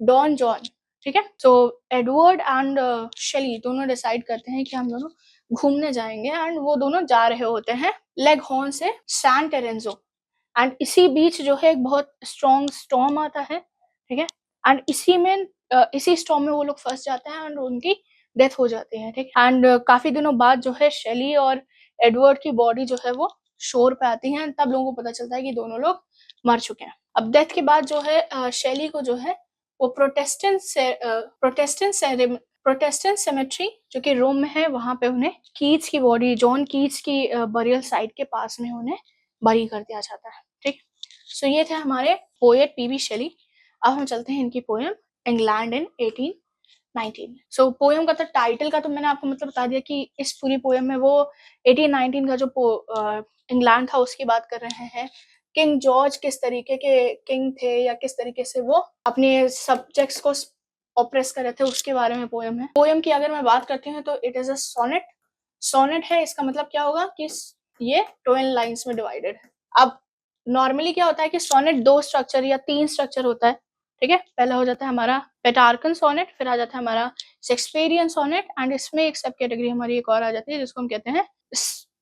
[SPEAKER 1] डॉन जॉन, ठीक है। सो एडवर्ड एंड शेली दोनों डिसाइड करते हैं कि हम दोनों घूमने जाएंगे एंड वो दोनों जा रहे होते हैं लेग हॉर्न से सैन टेरेंजो एंड इसी बीच जो है एक बहुत स्ट्रॉन्ग स्टॉर्म आता है, ठीक है, एंड इसी स्टॉर्म में वो लोग फंस जाते हैं एंड उनकी डेथ हो जाती है, ठीक। एंड काफी दिनों बाद जो है शेली और एडवर्ड की बॉडी जो है वो शोर पे आती है, तब लोगों को पता चलता है कि दोनों लोग मर चुके हैं। अब डेथ के बाद जो है शेली को जो है वो प्रोटेस्टेंट सेमेट्री जो कि रोम में है वहां पे उन्हें कीट्स की बॉडी, जॉन कीट्स की बरियल साइट के पास में उन्हें बरी कर दिया जाता है, ठीक। सो ये थे हमारे पोएट पीबी शेली। अब हम चलते हैं इनकी poem England in 1819। So poem का तो टाइटल का तो मैंने आपको मतलब बता दिया कि इस पूरी पोएम में वो 1819 का जो इंग्लैंड था उसकी बात कर रहे हैं। किंग जॉर्ज किस तरीके के किंग थे या किस तरीके से वो अपने सब्जेक्ट्स को ऑप्रेस कर रहे थे उसके बारे में पोएम है। पोएम की अगर मैं बात करती हूँ तो it is a sonnet. Sonnet है, इसका मतलब क्या होगा कि ये 12 लाइन्स में डिवाइडेड है। अब नॉर्मली क्या होता है कि सोनेट 2 स्ट्रक्चर या 3 स्ट्रक्चर होता है, ठीक है। पहला हो जाता है हमारा पेटार्कन सोनेट, फिर आ जाता है हमारा शेक्सपियरियन सोनेट एंड इसमें एक सब कैटेगरी हमारी एक और आ जाती है जिसको हम कहते हैं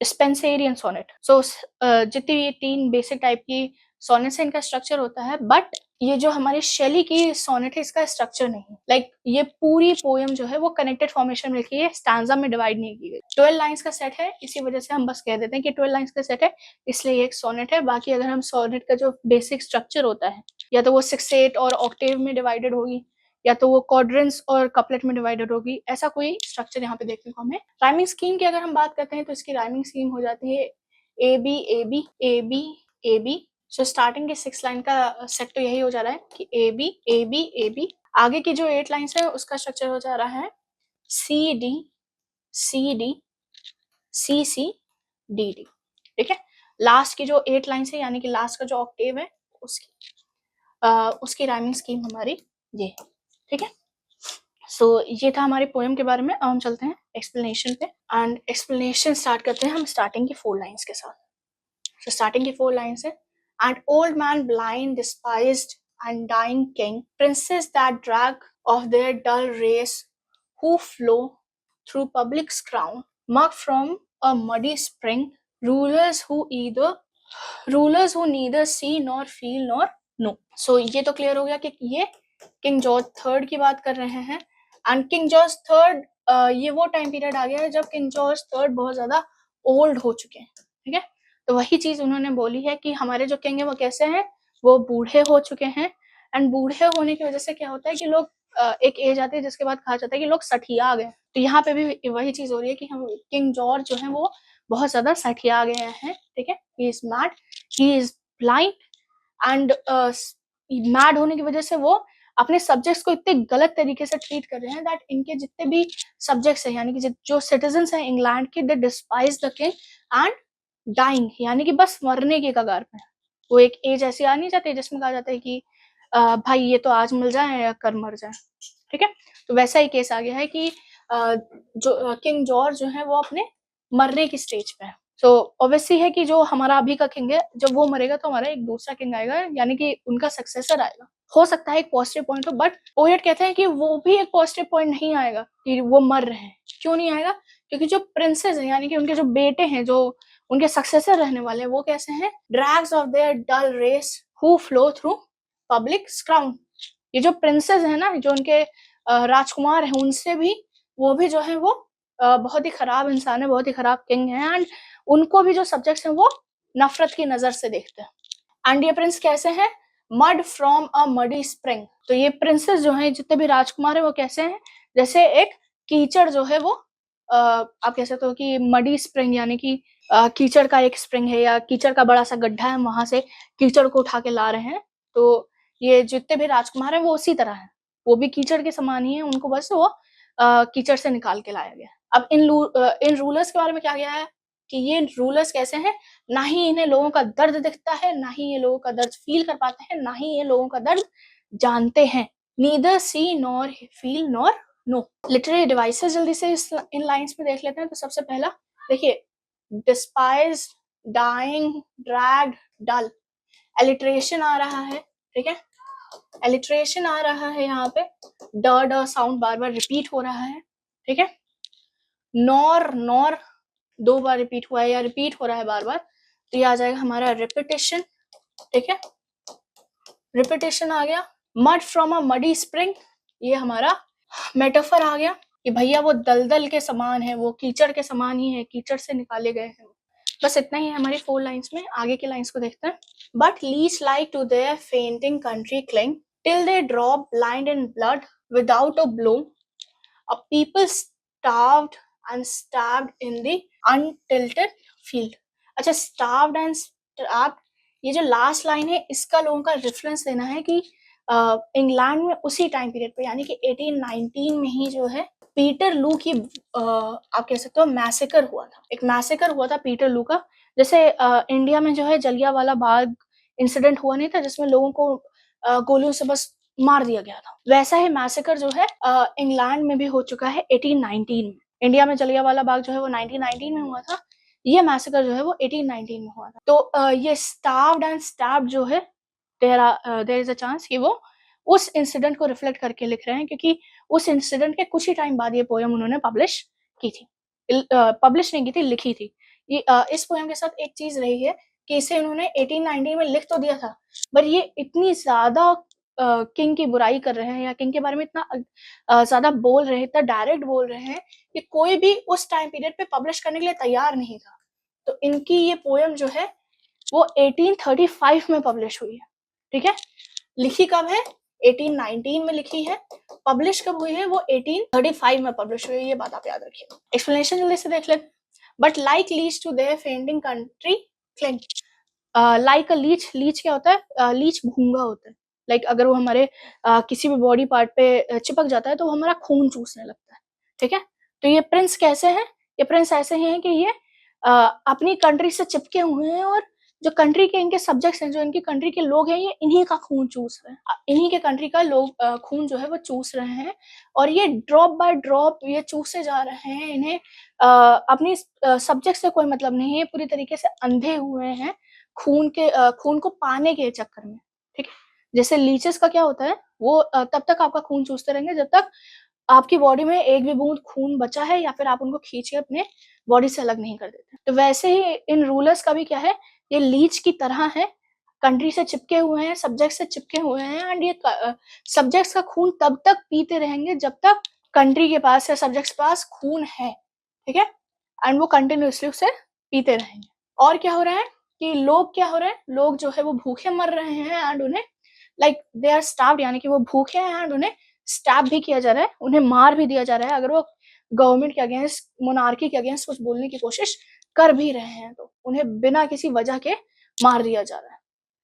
[SPEAKER 1] स्पेंसेरियन सोनेट। सो जितनी ये 3 बेसिक टाइप की सोनेट से इनका स्ट्रक्चर होता है, बट ये जो हमारी शेली की सोनेट है इसका स्ट्रक्चर नहीं है। लाइक ये पूरी पोएम जो है वो कनेक्टेड फॉर्मेशन में लिखी है, स्टैंजा में डिवाइड नहीं की गई। 12 लाइंस का सेट है, इसी वजह से हम बस कह देते हैं कि 12 लाइंस का सेट है, इसलिए ये एक सोनेट है। बाकी अगर हम सोनेट का जो बेसिक स्ट्रक्चर होता है या तो वो 6/8 और ऑक्टेव में डिवाइडेड होगी या तो वो क्वाड्रेंट्स और कपलेट में डिवाइडेड होगी, ऐसा कोई स्ट्रक्चर यहाँ पे देखने को हमें। राइमिंग स्कीम की अगर हम बात करते हैं तो इसकी राइमिंग स्कीम हो जाती है A B A B A B A B. So starting के 6 लाइन का सेट तो यही हो जा रहा है कि A B A B A B. आगे की जो 8 लाइन्स है उसका स्ट्रक्चर हो जा रहा है C D C D C C D D, ठीक है। लास्ट की जो 8 लाइन्स है यानी कि लास्ट का जो ऑक्टेव है उसकी राइमिंग स्कीम हमारी ये है, ठीक है। सो ये था हमारी पोएम के बारे में। अब हम चलते हैं एक्सप्लेनेशन पे एंड एक्सप्लेनेशन स्टार्ट करते हैं हम स्टार्टिंग की 4 लाइन्स के साथ। So starting की 4 lines है and old man blind despised and dying king, princes that drag of their dull race who flow through public's crown, mug from a muddy spring, rulers who neither see nor feel nor know. So ये तो क्लियर हो गया कि ये किंग जॉर्ज थर्ड की बात कर रहे हैं एंड किंग जॉर्ज थर्ड ये वो टाइम पीरियड आ गया है जब किंग जॉर्ज थर्ड बहुत ज्यादा ओल्ड हो चुके हैं, ठीक है। तो वही चीज उन्होंने बोली है कि हमारे जो किंग है वो कैसे हैं, वो बूढ़े हो चुके हैं एंड बूढ़े होने की वजह से क्या होता है कि लोग एक एज आती है जिसके बाद कहा जाता है कि लोग सठिया गए। तो यहाँ पे भी वही चीज हो रही है कि हम किंग जॉर्ज जो है वो बहुत ज्यादा सठिया गए हैं, ठीक है। He is mad, he is blind and mad होने की वजह से वो अपने सब्जेक्ट्स को इतने गलत तरीके से ट्रीट कर रहे हैं दैट इनके जितने भी सब्जेक्ट्स हैं यानी कि जो सिटीजन्स हैं इंग्लैंड के, they despise the king and dying यानी कि बस मरने के कगार पे। वो एक एज ऐसी आ नहीं जाती जिसमें कहा जाता है कि भाई ये तो आज मिल जाए या कर मर जाए, ठीक है। तो वैसा ही केस आ गया है कि जो किंग जॉर्ज जो है वो अपने मरने की स्टेज पे है। सो ऑब्वियसली है कि जो हमारा अभी का किंग है जब वो मरेगा तो हमारा एक दूसरा किंग आएगा यानी कि उनका सक्सेसर आएगा। हो सकता है एक पॉजिटिव पॉइंट हो, बट पोएट कहते हैं कि वो भी एक पॉजिटिव पॉइंट नहीं आएगा कि वो मर रहे हैं। क्यों नहीं आएगा? क्योंकि जो प्रिंसेस है यानी कि उनके जो बेटे हैं, जो उनके सक्सेसर रहने वाले हैं, वो कैसे हैं? Dregs of their dull race who flow through public crown. ये जो प्रिंसेस है ना, जो उनके राजकुमार हैं, उनसे भी वो भी जो है वो बहुत ही खराब इंसान है, बहुत ही खराब किंग है एंड उनको भी जो सब्जेक्ट्स हैं वो नफरत की नजर से देखते हैं। एंड ये प्रिंस कैसे हैं? Mud from a muddy spring. तो ये प्रिंसेस जो हैं, जितने भी राजकुमार हैं, वो कैसे हैं? जैसे एक कीचड़ जो है वो आप कह सकते हो कि मडी स्प्रिंग यानी कि कीचड़ का एक स्प्रिंग है या कीचड़ का बड़ा सा गड्ढा है, वहां से कीचड़ को उठा के ला रहे हैं। तो ये जितने भी राजकुमार हैं वो उसी तरह हैं, वो भी कीचड़ के समान ही है, उनको बस वो कीचड़ से निकाल के लाया गया। अब इन रूलर्स के बारे में क्या गया है कि ये रूलर्स कैसे हैं, ना ही इन्हें लोगों का दर्द दिखता है, ना ही ये लोगों का दर्द फील कर पाते हैं, ना ही ये लोगों का दर्द जानते हैं। Neither see nor feel nor know. Literary devices जल्दी से इन लाइंस में देख लेते हैं। तो सबसे पहला देखिए, डिस्पाइज, डाइंग, ड्रैग, डल। एलिट्रेशन आ रहा है, ठीक है, एलिट्रेशन आ रहा है यहाँ पे, ड साउंड बार बार रिपीट हो रहा है, ठीक है। नॉर, नॉर 2 बार रिपीट हुआ है या रिपीट हो रहा है बार बार, तो ये आ जाएगा हमारा रिपीटेशन, ठीक है, रिपीटेशन आ गया। Mud from a muddy spring, ये हमारा मेटाफर आ गया कि भैया वो दलदल के समान है, वो कीचड़ के समान ही है, कीचड़ से निकाले गए हैं। बस इतना ही है हमारी 4 लाइंस में। आगे की लाइंस को देखते हैं। But leech like to their fainting country cling till they drop blind in blood without a blow, a people starved and stabbed in the untilled field. अच्छा, स्टार्व्ड एंड स्टैब्ड, ये जो लास्ट लाइन है इसका लोगों का रेफरेंस देना है कि इंग्लैंड में उसी टाइम पीरियड पे यानी कि 1819 में ही जो है पीटर लू की आप कह सकते हो मैसेकर हुआ था। एक मैसेकर हुआ था पीटर लू का, जैसे इंडिया में जो है जलियांवाला बाग इंसिडेंट हुआ नहीं था जिसमें लोगों को गोलियों से बस मार दिया गया था, वैसा ही मैसेकर जो है इंग्लैंड में भी हो चुका है 1819 में। इंडिया में जलियांवाला बाग जो है वो 1919 में हुआ था, ये मैसेकर जो है वो 1819 में हुआ था। तो ये स्टार्व्ड एंड स्टैब्ड जो है, देयर इज अ चांस कि वो उस इंसिडेंट को रिफ्लेक्ट करके लिख रहे हैं, क्योंकि उस इंसिडेंट के कुछ ही टाइम बाद ये पोएम उन्होंने पब्लिश की थी, पब्लिश नहीं की थी, लिखी थी। ये इस पोएम के साथ एक चीज रही है कि इसे उन्होंने 1819 में लिख तो दिया था, पर ये इतनी ज्यादा किंग की बुराई कर रहे हैं या किंग के बारे में इतना ज्यादा बोल रहे हैं, इतना डायरेक्ट बोल रहे हैं कि कोई भी उस टाइम पीरियड पे पब्लिश करने के लिए तैयार नहीं था। तो इनकी ये पोएम जो है वो 1835 में पब्लिश हुई है, ठीक है। लिखी कब है? 1819 में लिखी है, पब्लिश कब हुई है? वो 1835 में पब्लिश हुई है, ये बात आप याद रखिए। एक्सप्लेनेशन जल्दी से देख लेते। But like leech to their fainting country cling, like a leech, leech क्या होता है? लीच भूंगा होता है। लाइक अगर वो हमारे किसी भी बॉडी पार्ट पे चिपक जाता है तो वो हमारा खून चूसने लगता है, ठीक है। तो ये प्रिंस कैसे हैं? ये प्रिंस ऐसे हैं कि ये अपनी कंट्री से चिपके हुए हैं और जो कंट्री के इनके सब्जेक्ट्स हैं, जो इनकी कंट्री के लोग हैं, ये इन्हीं का खून चूस रहे हैं, इन्हीं के कंट्री का लोग खून जो है वो चूस रहे हैं, और ये ड्रॉप बाय ड्रॉप ये चूसे जा रहे हैं। इन्हें अपनी सब्जेक्ट से कोई मतलब नहीं है, पूरी तरीके से अंधे हुए हैं खून को पाने के चक्कर में, ठीक है। जैसे लीचेस का क्या होता है, वो तब तक आपका खून चूसते रहेंगे जब तक आपकी बॉडी में एक भी बूंद खून बचा है या फिर आप उनको खींच के अपने बॉडी से अलग नहीं कर देते। तो वैसे ही इन रूलर्स का भी क्या है, ये लीच की तरह है, कंट्री से चिपके हुए हैं, सब्जेक्ट से चिपके हुए हैं, एंड ये सब्जेक्ट्स का खून तब तक पीते रहेंगे जब तक कंट्री के पास या सब्जेक्ट्स के पास खून है, ठीक है। एंड वो कंटिन्यूसली उसे पीते रहेंगे। और क्या हो रहा है कि लोग क्या हो रहे हैं, लोग जो है वो भूखे मर रहे हैं, एंड उन्हें लाइक दे आर स्टार्व्ड, यानी कि वो भूखे हैं एंड उन्हें स्टैब भी किया जा रहा है, उन्हें मार भी दिया जा रहा है अगर वो गवर्नमेंट के अगेंस्ट, मोनार्की के अगेंस्ट कुछ बोलने की कोशिश कर भी रहे हैं तो उन्हें बिना किसी वजह के मार दिया जा रहा है,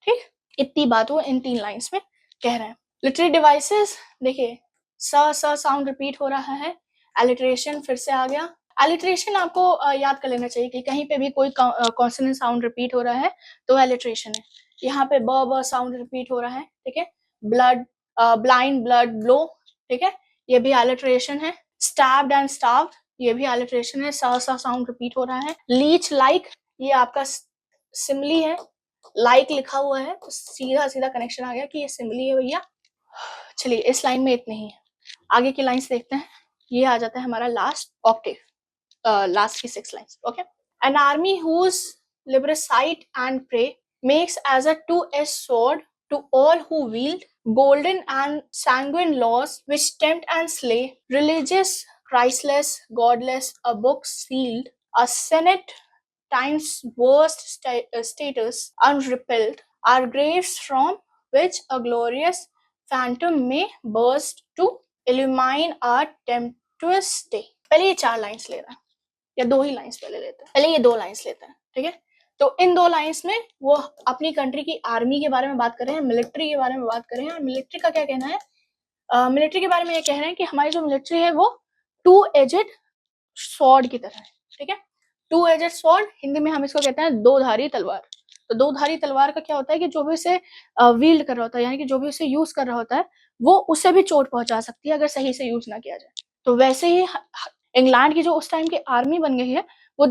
[SPEAKER 1] ठीक। इतनी बात वो इन 3 लाइंस में कह रहे हैं। लिटरेरी डिवाइसेस देखिए, स साउंड रिपीट हो रहा है, एलिट्रेशन फिर से आ गया। एलिट्रेशन आपको याद कर लेना चाहिए कि कहीं पे भी कोई कॉन्सोनेंट साउंड रिपीट हो रहा है तो एलिट्रेशन है। यहाँ पे ब साउंड रिपीट हो रहा है, ठीक है। ब्लड, ब्लाइंड, ब्लड, ब्लो, ठीक है, ये भी एलिट्रेशन है। स्टैब्ड एंड स्टार्व्ड, ये भी एलिट्रेशन है, सा साउंड रिपीट हो रहा है। लीच लाइक, ये आपका सिमली है, लाइक लिखा हुआ है तो सीधा सीधा कनेक्शन आ गया कि ये सिमली है भैया। चलिए इस लाइन में इतने ही है, आगे की लाइंस देखते हैं। ये आ जाता है हमारा लास्ट ऑक्टेव, लास्ट की 6 lines, okay. An army whose liberticide and prey makes as a two-edged sword to all who wield golden and sanguine laws which tempt and slay, religious, Christless, godless, a book sealed, a senate time's worst status unrepelled, are graves from which a glorious phantom may burst to illumine our tempestuous day. पहले ये 4 लाइन्स ले रहा है या 2 ही लाइन्स पहले लेते हैं, पहले ये 2 लाइन्स लेते हैं, ठीक है। तो इन 2 लाइन्स में वो अपनी कंट्री की आर्मी के बारे में बात कर रहे हैं, मिलिट्री के बारे में बात कर रहे हैं। और मिलिट्री का क्या कहना है, मिलिट्री के बारे में ये कह रहे हैं कि हमारी जो मिलिट्री है वो 2 एजेड स्वॉर्ड की तरह है, ठीक है। 2 एजेड स्वॉर्ड, हिंदी में हम इसको कहते हैं 2 धारी तलवार। तो 2 धारी तलवार का क्या होता है कि जो भी उसे वील्ड कर रहा होता है, यानी कि जो भी उसे यूज कर रहा होता है, वो उसे भी चोट पहुंचा सकती है अगर सही से यूज ना किया जाए। तो वैसे ही इंग्लैंड की जो उस टाइम की आर्मी बन गई है वो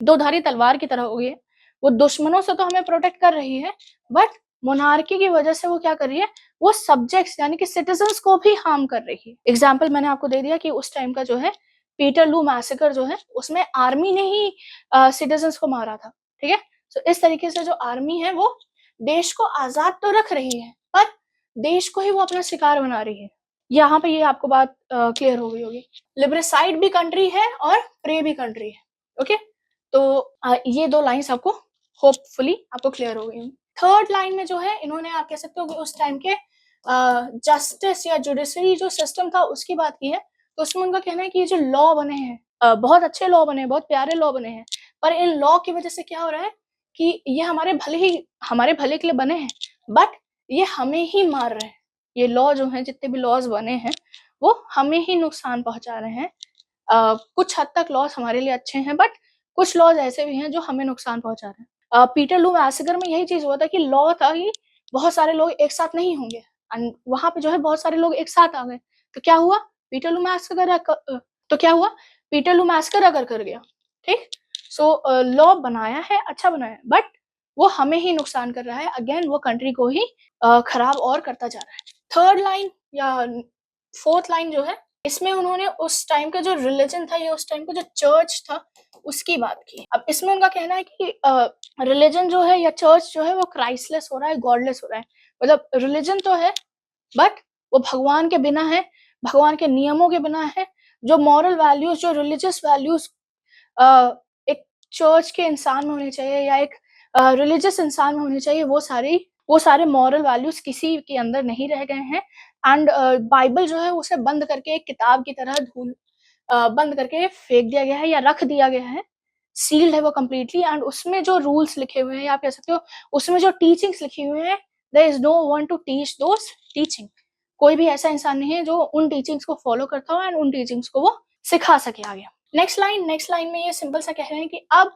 [SPEAKER 1] 2 धारी तलवार की तरह हो गई है। वो दुश्मनों से तो हमें प्रोटेक्ट कर रही है, बट मोनार्की की वजह से वो क्या कर रही है, वो सब्जेक्ट्स यानी कि सिटीजन्स को भी हार्म कर रही है। एग्जाम्पल मैंने आपको दे दिया कि उस टाइम का जो है पीटरलू मैसेकर जो है उसमें आर्मी ने ही सिटीजन्स को मारा था, ठीक है। तो इस तरीके से जो आर्मी है वो देश को आजाद तो रख रही है, पर देश को ही वो अपना शिकार बना रही है। यहाँ पे ये आपको बात क्लियर हो गई होगी। लिब्रेसाइड भी कंट्री है और प्रे भी कंट्री है, ओके। तो ये 2 लाइन्स आपको होपफुली आपको क्लियर हो गई। थर्ड लाइन में जो है इन्होंने, आप कह सकते हो कि उस टाइम के जस्टिस या जुडिशरी जो सिस्टम था उसकी बात की है। तो उसमें उनका कहना है कि ये जो लॉ बने हैं बहुत अच्छे लॉ बने हैं, बहुत प्यारे लॉ बने हैं, पर इन लॉ की वजह से क्या हो रहा है कि ये हमारे भले के लिए बने हैं, बट ये हमें ही मार रहे हैं। ये लॉ जो है, जितने भी लॉज बने हैं वो हमें ही नुकसान पहुंचा रहे हैं। कुछ हद तक लॉज हमारे लिए अच्छे हैं, बट कुछ लॉज ऐसे भी हैं जो हमें नुकसान पहुंचा रहे हैं। पीटरलू मैसेकर में यही चीज हुआ था कि लॉ था कि बहुत सारे लोग एक साथ नहीं होंगे, वहां पे जो है बहुत सारे लोग एक साथ आ गए। तो क्या हुआ, पीटरलू मैसेकर तो क्या हुआ, पीटरलू मैसेकर अगर कर गया, ठीक। सो लॉ बनाया है, अच्छा बनाया है, बट वो हमें ही नुकसान कर रहा है, अगेन वो कंट्री को ही खराब और करता जा रहा है। थर्ड लाइन या फोर्थ लाइन जो है, इसमें उन्होंने उस टाइम का जो रिलीजन था या उस टाइम का जो चर्च था उसकी बात की। अब इसमें उनका कहना है कि रिलीजन जो है या चर्च जो है वो क्राइस्टलेस हो रहा है, गॉडलेस हो रहा है। मतलब रिलीजन तो है, बट वो भगवान के बिना है, भगवान के नियमों के बिना है। जो मॉरल वैल्यूज, जो रिलीजियस वैल्यूज एक चर्च के इंसान में होने चाहिए या एक रिलीजियस इंसान में होने चाहिए, वो सारे मॉरल वैल्यूज किसी के अंदर नहीं रह गए हैं। एंड बाइबल जो है उसे बंद करके एक किताब की तरह बंद करके फेंक दिया गया है या रख दिया गया है, सील्ड है वो कम्प्लीटली। एंड उसमें जो रूल्स लिखे हुए हैं या आप कह सकते हो उसमें जो टीचिंग्स लिखी हुई हैं, there is no one to teach those teaching. कोई भी ऐसा इंसान नहीं है जो उन टीचिंग्स को फॉलो करता हो एंड उन टीचिंग्स को वो सिखा सके आगे। नेक्स्ट लाइन में ये सिंपल सा कह रहे हैं कि अब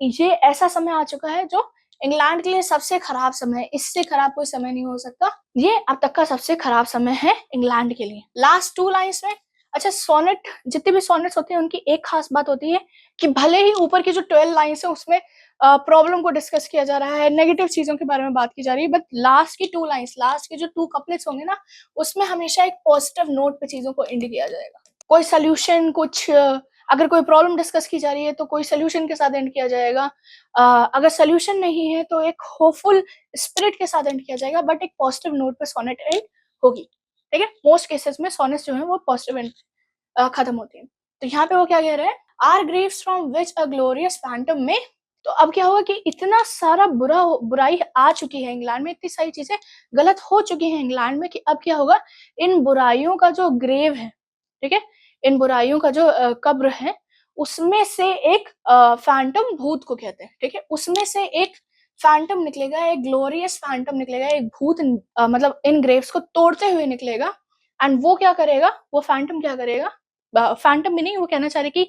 [SPEAKER 1] ये ऐसा समय आ चुका है जो इंग्लैंड के लिए सबसे खराब समय है, इससे खराब कोई समय नहीं हो सकता। ये अब तक का सबसे खराब समय है इंग्लैंड के लिए। लास्ट 2 लाइन्स में, अच्छा सोनेट, जितने भी सोनेट्स होते हैं उनकी एक खास बात होती है कि भले ही ऊपर की जो 12 लाइन्स है उसमें प्रॉब्लम को डिस्कस किया जा रहा है, नेगेटिव चीजों के बारे में बात की जा रही है, बट लास्ट की 2 लाइन्स, लास्ट के जो 2 कपलेट्स होंगे ना, उसमें हमेशा एक पॉजिटिव नोट पे चीजों को एंड किया जाएगा। कोई सोल्यूशन, कुछ अगर कोई प्रॉब्लम डिस्कस की जा रही है तो कोई सोल्यूशन के साथ एंड किया जाएगा। अगर सोल्यूशन नहीं है तो एक होपफुल स्पिरिट के साथ एंड किया जाएगा, बट एक पॉजिटिव नोट पे सोनेट एंड होगी, ठीक है। मोस्ट केसेस में सोनेट्स जो है वो पॉजिटिव एंड खत्म होती है। तो यहाँ पे वो क्या कह रहे हैं, are graves from which a glorious phantom में। तो अब क्या होगा कि इतना सारा बुराई आ चुकी है इंग्लैंड में, इतनी सारी चीजें गलत हो चुकी हैं इंग्लैंड में कि अब क्या होगा, इन बुराइयों का जो ग्रेव है, ठीक है, इन बुराइयों का जो कब्र है, उसमें से एक फैंटम, भूत को कहते हैं, ठीक है, उसमें से एक फैंटम निकलेगा, एक ग्लोरियस फैंटम निकलेगा, एक भूत मतलब इन ग्रेव्स को तोड़ते हुए निकलेगा। एंड वो क्या करेगा, वो फैंटम क्या करेगा, फैंटम भी नहीं, वो कहना चाह रहे कि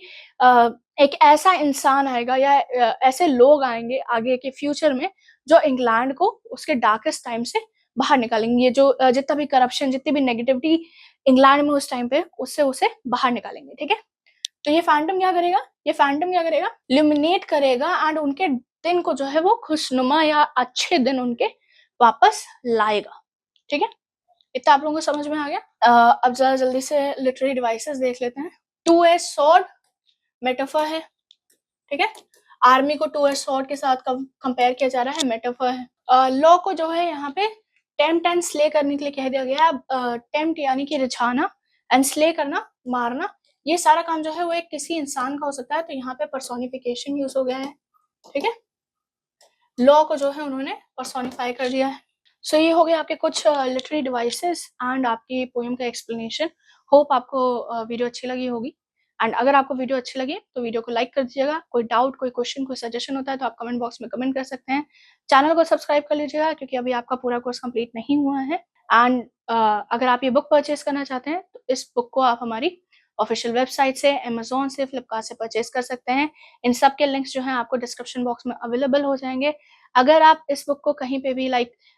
[SPEAKER 1] एक ऐसा इंसान आएगा या ऐसे लोग आएंगे आगे के फ्यूचर में जो इंग्लैंड को उसके डार्केस्ट टाइम से बाहर निकालेंगे। ये जो जितना भी करप्शन, जितनी भी नेगेटिविटी इंग्लैंड में उस टाइम पे, उससे उसे बाहर निकालेंगे, ठीक है। तो ये फैंटम क्या करेगा, ल्यूमिनेट करेगा एंड उनके दिन को जो है वो खुशनुमा या अच्छे दिन उनके वापस लाएगा, ठीक है। इतना आप लोगों को समझ में आ गया। अब जरा जल्दी से लिटरेरी डिवाइसेस देख लेते हैं। 2 एज सॉर्ड मेटाफर है, ठीक है, आर्मी को 2 एज सॉर्ड के साथ कंपेयर किया जा रहा है, मेटाफर है। लॉ को जो है यहाँ पे टेम्प्ट एंड स्ले करने के लिए कह दिया गया है। टेम्प्ट यानी कि रिझाना, एंड स्ले करना, मारना। ये सारा काम जो है वो एक किसी इंसान का हो सकता है, तो यहाँ पे पर्सोनिफिकेशन यूज हो गया है, ठीक है। लॉ को जो है उन्होंने पर्सोनिफाई कर दिया है। सो ये हो गए आपके कुछ लिटरेरी डिवाइसेस एंड आपकी पोएम का एक्सप्लेनेशन। होप आपको वीडियो अच्छी लगी होगी। एंड अगर आपको वीडियो अच्छी लगी तो वीडियो को लाइक कर दीजिएगा। कोई डाउट, कोई क्वेश्चन, कोई सजेशन होता है तो आप कमेंट बॉक्स में कमेंट कर सकते हैं। चैनल को सब्सक्राइब कर लीजिएगा क्योंकि अभी आपका पूरा कोर्स कंप्लीट नहीं हुआ है। एंड अगर आप ये बुक परचेज करना चाहते हैं तो इस बुक को आप हमारी ऑफिशियल वेबसाइट से, अमेज़न से, फ्लिपकार्ट से परचेज कर सकते हैं। इन सब के लिंक्स जो हैं आपको डिस्क्रिप्शन बॉक्स में अवेलेबल हो जाएँगे। अगर आप इस बुक को कहीं पे भी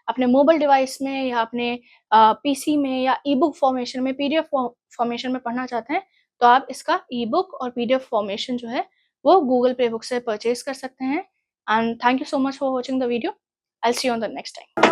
[SPEAKER 1] अपने मोबाइल डिवाइस में या अपने पीसी में या ई-बुक फॉर्मेशन में, पीडीएफ फॉर्मेशन में पढ़ना चाहते हैं, तो आप इसका ई-बुक और पीडीएफ फॉर्मेशन जो है वो गूगल प्ले बुक से परचेज कर सकते हैं। And thank you so much for watching the video. I will see you on the next time.